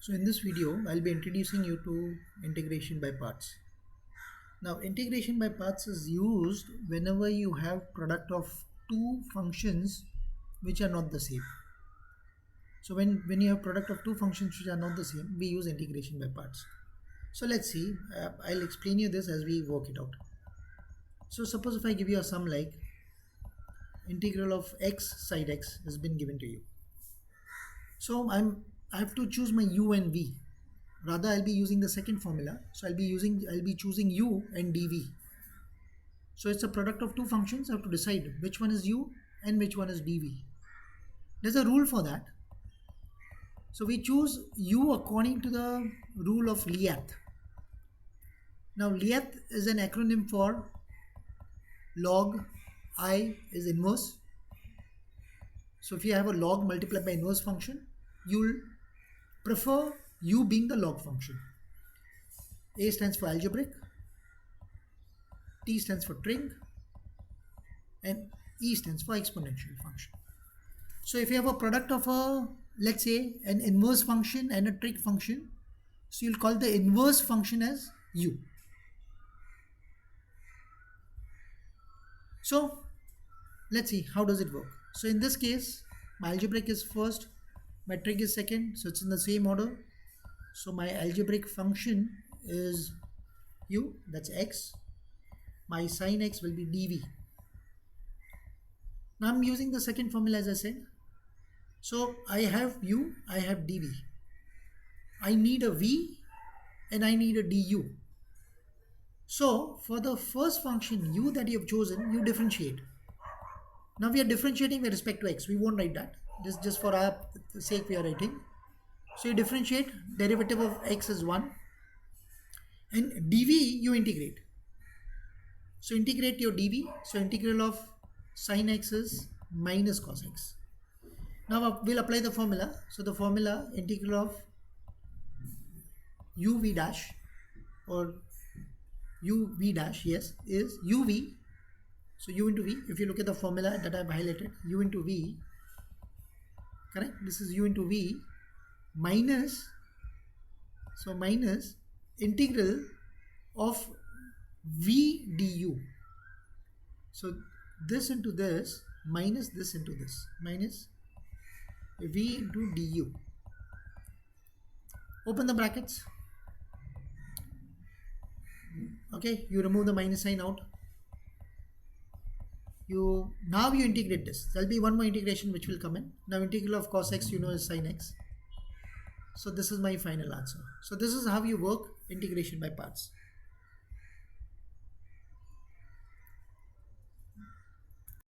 So in this video, I'll be introducing you to integration by parts. Now integration by parts is used whenever you have product of two functions which are not the same. So when you have product of two functions which are not the same, we use integration by parts. So let's see, I'll explain you this as we work it out. So suppose if I give you a sum like integral of x side x has been given to you. So I have to choose my u and v. Rather, I'll be using the second formula. So I'll be choosing u and dv. So it's a product of two functions. I have to decide which one is u and which one is dv. There's a rule for that. So we choose u according to the rule of Liath. Now Liath is an acronym for log I is inverse. So if you have a log multiplied by inverse function, you'll prefer u being the log function. A stands for algebraic, T stands for trig, and E stands for exponential function. So if you have a product of let's say an inverse function and a trig function, so you'll call the inverse function as u. So let's see how does it work. So in this case, my algebraic is first, my trig is second, so it's in the same order. So my algebraic function is u, that's x. My sin x will be dv. Now I'm using the second formula as I said. So I have u, I have dv. I need a v and I need a du. So for the first function u that you have chosen, you differentiate. Now we are differentiating with respect to x. We won't write that. This just for our sake we are writing. So you differentiate, derivative of x is 1 and dv you integrate. So integrate your dv. So integral of sin x is minus cos x. Now we'll apply the formula. So the formula integral of uv dash or uv dash, yes, is uv. So u into v, if you look at the formula that I've highlighted, u into v, correct? This is u into v minus, so minus integral of v du. So this into this minus this into this, minus v into du. Open the brackets. Okay, you remove the minus sign out. Now you integrate this. There'll be one more integration which will come in. Now integral of cos x, you know, is sin x. So this is my final answer. So this is how you work integration by parts.